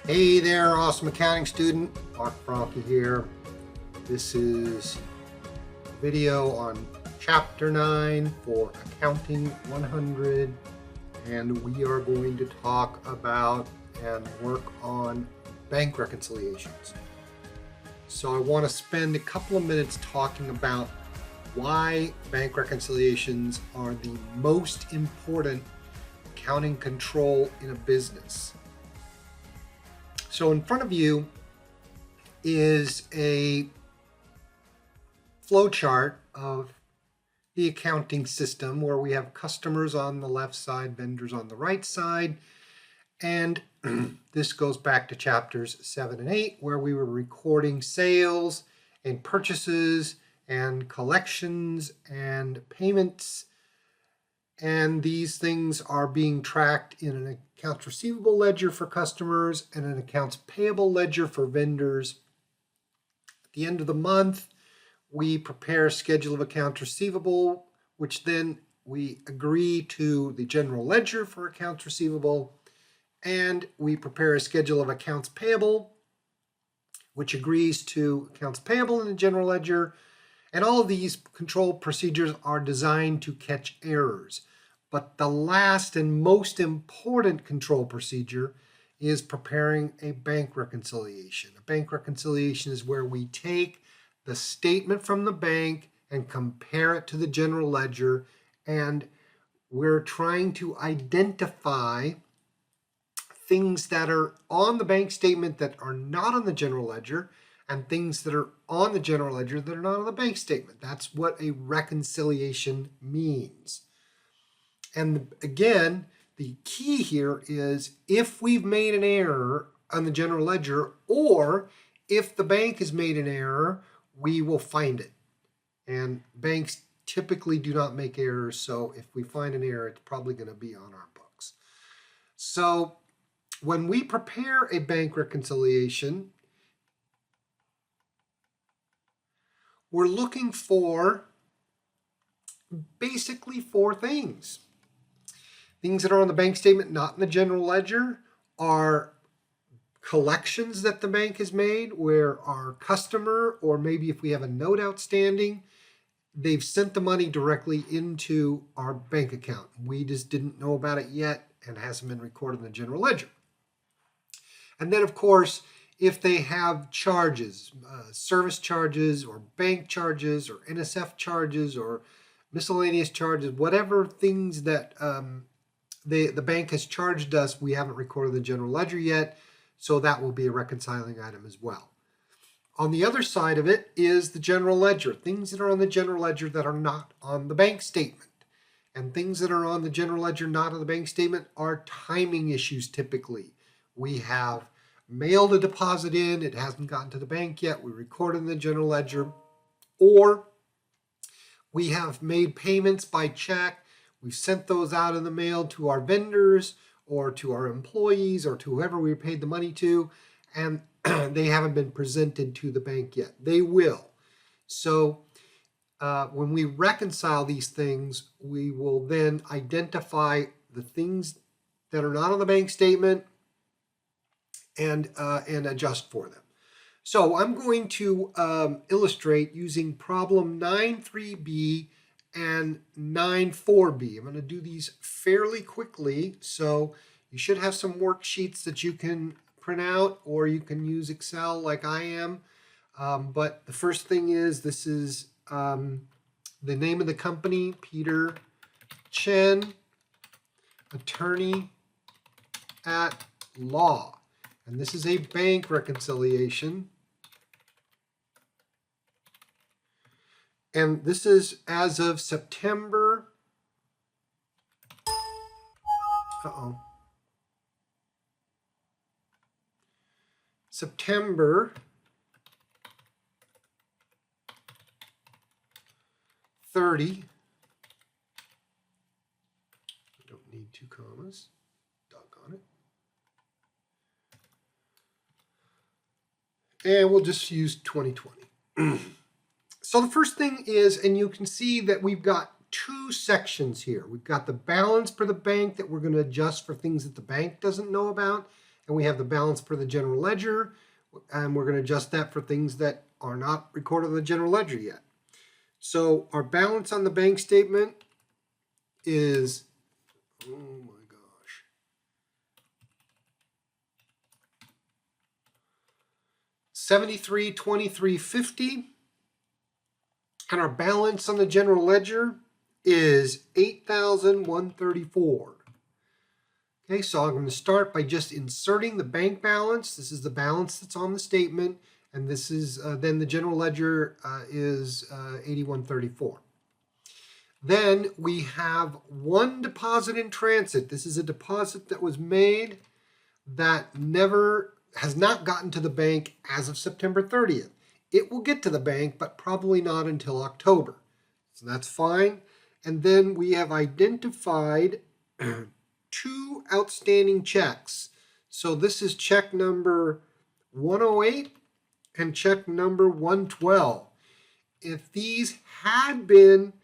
Hey there, awesome accounting student. Mark Franke here. This is a video on Chapter 9 for Accounting 100, and we are going to talk about and work on bank reconciliations. So I want to spend a couple of minutes talking about why bank reconciliations are the most important accounting control in a business. So in front of you is a flow chart of the accounting system where we have customers on the left side, vendors on the right side. And this goes back to chapters 7 and 8, where we were recording sales and purchases and collections and payments. And these things are being tracked in an accounts receivable ledger for customers and an accounts payable ledger for vendors. At the end of the month, we prepare a schedule of accounts receivable, which then we agree to the general ledger for accounts receivable, and we prepare a schedule of accounts payable, which agrees to accounts payable in the general ledger. And all of these control procedures are designed to catch errors. But the last and most important control procedure is preparing a bank reconciliation. A bank reconciliation is where we take the statement from the bank and compare it to the general ledger, and we're trying to identify things that are on the bank statement that are not on the general ledger, and things that are on the general ledger that are not on the bank statement. That's what a reconciliation means. And again, the key here is if we've made an error on the general ledger, or if the bank has made an error, we will find it. And banks typically do not make errors, so if we find an error, it's probably going to be on our books. So when we prepare a bank reconciliation, we're looking for basically four things. Things that are on the bank statement, not in the general ledger, are collections that the bank has made where our customer, or maybe if we have a note outstanding, they've sent the money directly into our bank account. We just didn't know about it yet and it hasn't been recorded in the general ledger. And then, of course, if they have charges, service charges or bank charges or NSF charges or miscellaneous charges, whatever things that the bank has charged us, we haven't recorded the general ledger yet, so that will be a reconciling item as well. On the other side of it is the general ledger, things that are on the general ledger that are not on the bank statement. And things that are on the general ledger not on the bank statement are timing issues typically. We have mailed a deposit in, it hasn't gotten to the bank yet, we recorded in the general ledger, or we have made payments by check, we've sent those out in the mail to our vendors or to our employees or to whoever we paid the money to, and they haven't been presented to the bank yet. They will. So when we reconcile these things, we will then identify the things that are not on the bank statement and adjust for them. So I'm going to illustrate using problem 9.3b and 9.4b. I'm going to do these fairly quickly, so you should have some worksheets that you can print out, or you can use Excel like I am. But the first thing is, this is the name of the company, Peter Chen, attorney at law. And this is a bank reconciliation. And this is as of September. September 30. I don't need two commas. Doggone it. And we'll just use 2020. So the first thing is, and you can see that we've got two sections here. We've got the balance for the bank that we're going to adjust for things that the bank doesn't know about, and we have the balance per the general ledger, and we're going to adjust that for things that are not recorded in the general ledger yet. So our balance on the bank statement is, oh my gosh, $73,2350, and our balance on the general ledger is $8,134. Okay, so I'm going to start by just inserting the bank balance. This is the balance that's on the statement, and this is then the general ledger is $81.34. Then we have one deposit in transit. This is a deposit that was made that has not gotten to the bank as of September 30th. It will get to the bank, but probably not until October. So that's fine. And then we have identified two outstanding checks. So this is check number 108 and check number 112. If these had been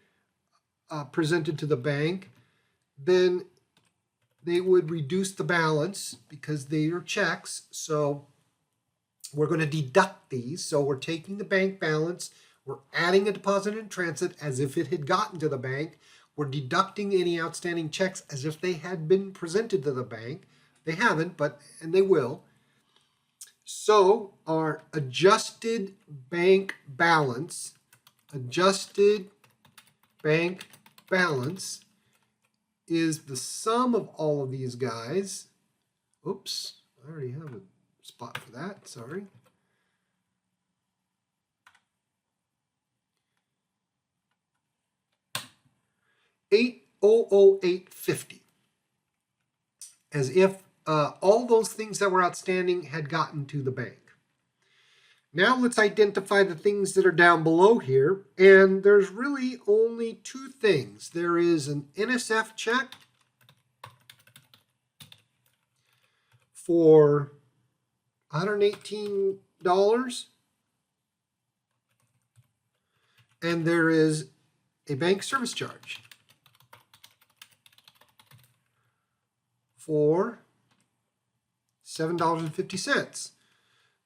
presented to the bank, then they would reduce the balance because they are checks. So we're going to deduct these. So we're taking the bank balance, we're adding a deposit in transit as if it had gotten to the bank. We're deducting any outstanding checks as if they had been presented to the bank. They haven't, and they will. So our adjusted bank balance is the sum of all of these guys. Oops, I already have a spot for that, sorry. $8,008.50, as if all those things that were outstanding had gotten to the bank. Now let's identify the things that are down below here, and there's really only two things. There is an NSF check for $118, and there is a bank service charge for $7.50.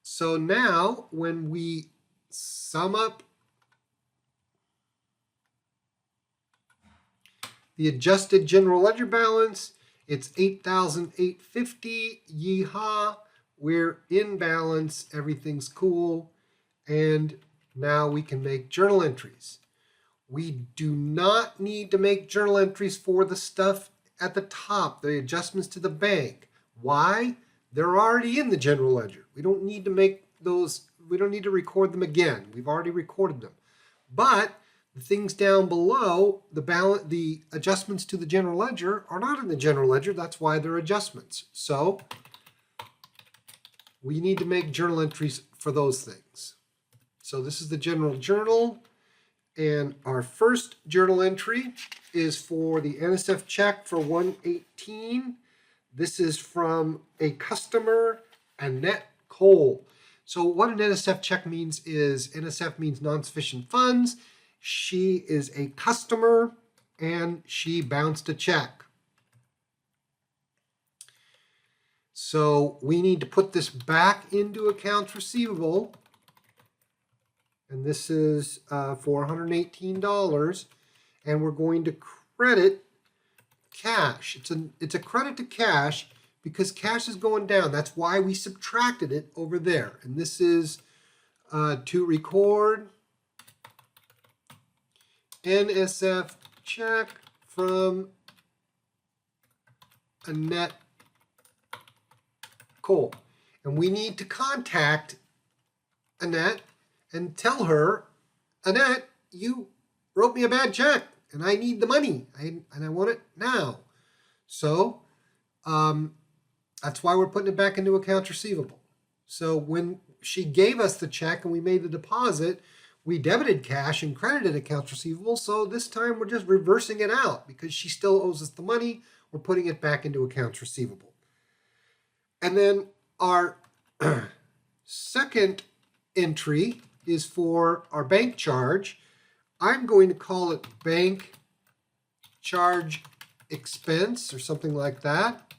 So now when we sum up the adjusted general ledger balance, it's $8,850. Yeehaw, we're in balance, everything's cool, and now we can make journal entries. We do not need to make journal entries for the stuff at the top, the adjustments to the bank. Why? They're already in the general ledger. We don't need to make those, we don't need to record them again. We've already recorded them. But the things down below, the adjustments to the general ledger are not in the general ledger. That's why they're adjustments. So we need to make journal entries for those things. So this is the general journal. And our first journal entry is for the NSF check for $118. This is from a customer, Annette Cole. So what an NSF check means is NSF means non-sufficient funds. She is a customer and she bounced a check. So we need to put this back into accounts receivable. And this is for $118. And we're going to credit cash. It's a credit to cash because cash is going down. That's why we subtracted it over there. And this is to record NSF check from Annette Cole. And we need to contact Annette and tell her, Annette, you wrote me a bad check and I need the money and I want it now. So that's why we're putting it back into accounts receivable. So when she gave us the check and we made the deposit, we debited cash and credited accounts receivable. So this time we're just reversing it out because she still owes us the money. We're putting it back into accounts receivable. And then our second entry is for our bank charge. I'm going to call it bank charge expense or something like that.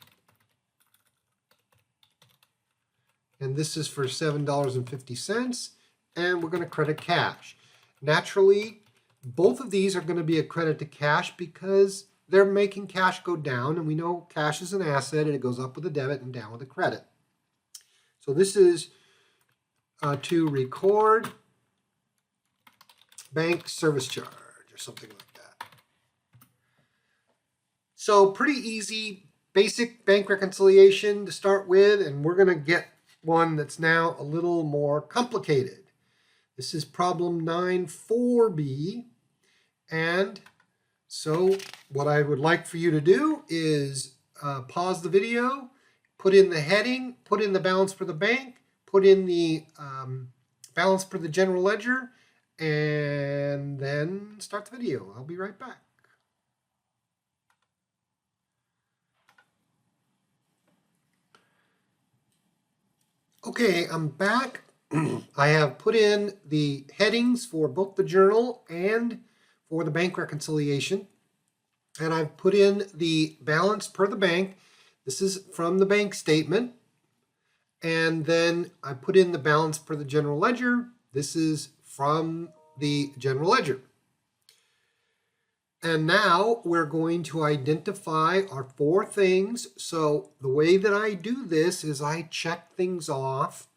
and this is for $7.50, and we're going to credit cash. Naturally, both of these are going to be a credit to cash because they're making cash go down, and we know cash is an asset and it goes up with a debit and down with a credit. So this is to record bank service charge or something like that. So pretty easy, basic bank reconciliation to start with, and we're going to get one that's now a little more complicated. This is problem 9.4b, and so what I would like for you to do is pause the video, put in the heading, put in the balance for the bank, put in the balance for the general ledger, and then start the video. I'll be right back. Okay, I'm back. I have put in the headings for both the journal and for the bank reconciliation. And I've put in the balance per the bank. This is from the bank statement. And then I put in the balance per the general ledger. This is from the general ledger. And now we're going to identify our four things. So the way that I do this is I check things off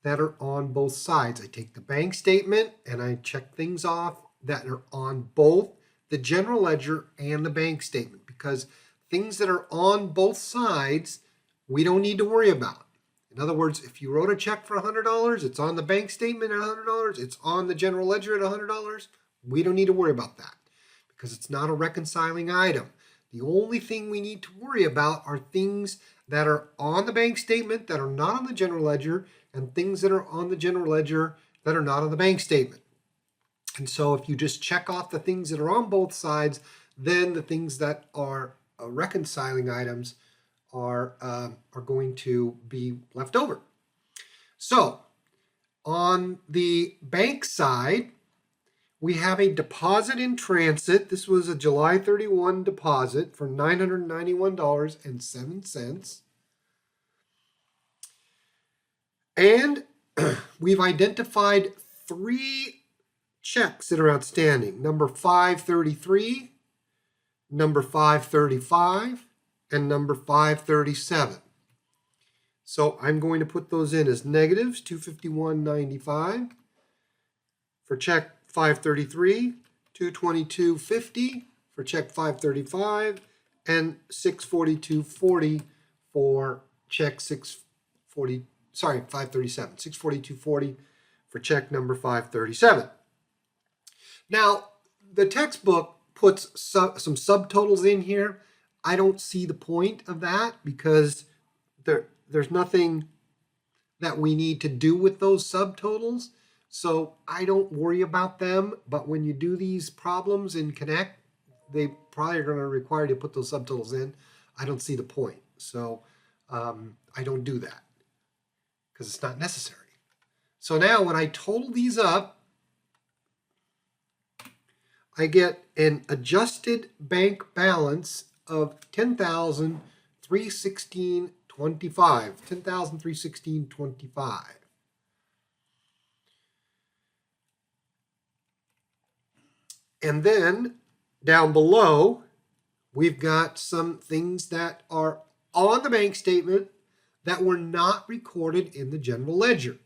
that are on both sides. I take the bank statement and I check things off that are on both the general ledger and the bank statement, because things that are on both sides we don't need to worry about. In other words, if you wrote a check for $100, it's on the bank statement at $100, it's on the general ledger at $100, we don't need to worry about that because it's not a reconciling item. The only thing we need to worry about are things that are on the bank statement that are not on the general ledger, and things that are on the general ledger that are not on the bank statement. And so if you just check off the things that are on both sides, then the things that are reconciling items are going to be left over. So on the bank side, we have a deposit in transit. This was a July 31 deposit for $991.07. And we've identified three checks that are outstanding. Number 533, number 535, and number 537. So I'm going to put those in as negatives, $251.95 for check 533, $222.50 for check 535, and $642.40 for check 537, $642.40 for check number 537. Now, the textbook puts some subtotals in here. I don't see the point of that because there's nothing that we need to do with those subtotals. So I don't worry about them. But when you do these problems in Connect, they probably are going to require you to put those subtotals in. I don't see the point. So I don't do that because it's not necessary. So now when I total these up, I get an adjusted bank balance of $10,316.25. $10,316.25. And then down below, we've got some things that are on the bank statement that were not recorded in the general ledger.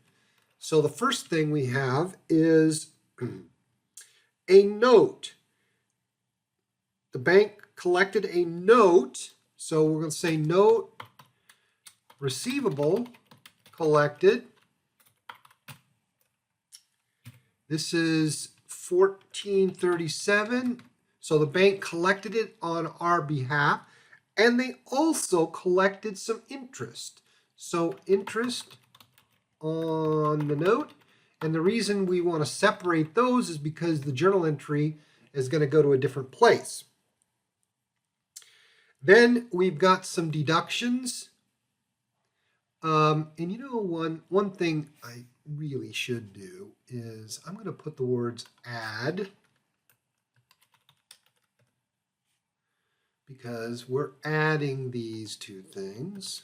So the first thing we have is a note. The bank collected a note, so we're going to say note receivable collected. This is $14.37. So the bank collected it on our behalf, and they also collected some interest. So interest on the note. And the reason we want to separate those is because the journal entry is going to go to a different place. Then we've got some deductions. And you know, one thing I really should do is I'm going to put the words add, because we're adding these two things.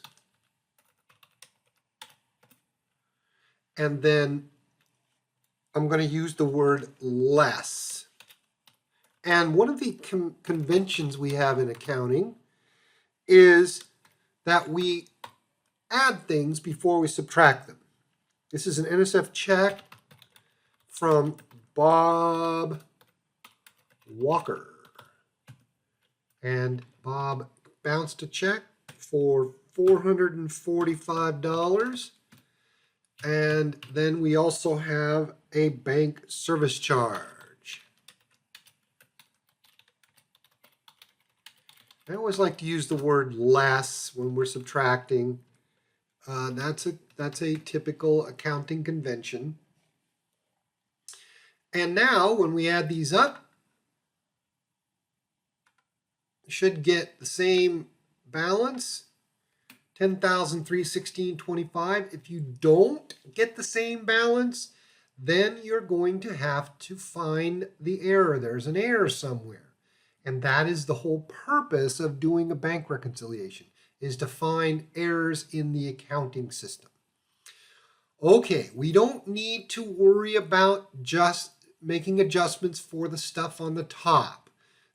and then I'm going to use the word less. And one of the conventions we have in accounting is that we add things before we subtract them. This is an NSF check from Bob Walker. And Bob bounced a check for $445. And then we also have a bank service charge. I always like to use the word less when we're subtracting. That's a typical accounting convention. And now when we add these up, we should get the same balance, $10,316.25. If you don't get the same balance, then you're going to have to find the error. There's an error somewhere. And that is the whole purpose of doing a bank reconciliation, is to find errors in the accounting system. Okay, we don't need to worry about just making adjustments for the stuff on the top.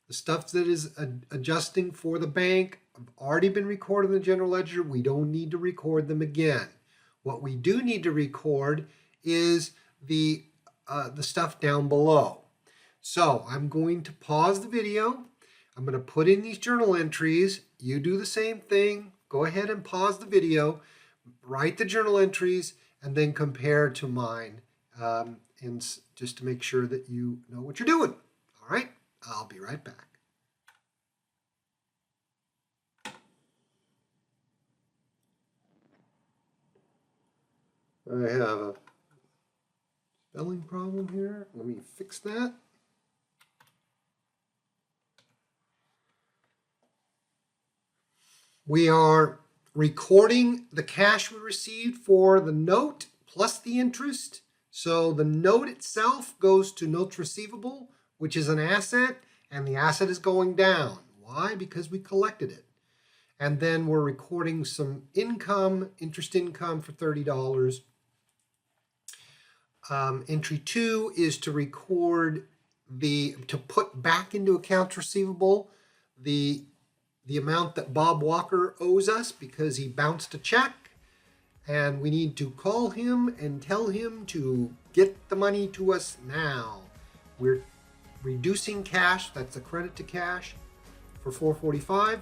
The stuff that is adjusting for the bank have already been recorded in the general ledger. We don't need to record them again. What we do need to record is the stuff down below. So I'm going to pause the video. I'm going to put in these journal entries. You do the same thing. Go ahead and pause the video, write the journal entries, and then compare to mine, and just to make sure that you know what you're doing. All right, I'll be right back. I have a spelling problem here. Let me fix that. We are recording the cash we received for the note plus the interest. So the note itself goes to notes receivable, which is an asset, and the asset is going down. Why? Because we collected it. And then we're recording some income, interest income for $30. Entry 2 is to record to put back into accounts receivable the amount that Bob Walker owes us because he bounced a check, and we need to call him and tell him to get the money to us now. We're reducing cash, that's a credit to cash for $445,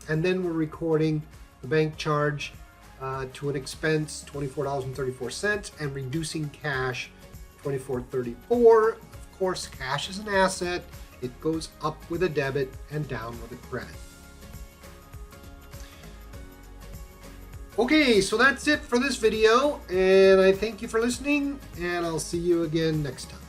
and then we're recording the bank charge to an expense, $24.34, and reducing cash, $24.34. Of course, cash is an asset. It goes up with a debit and down with a credit. Okay, so that's it for this video, and I thank you for listening, and I'll see you again next time.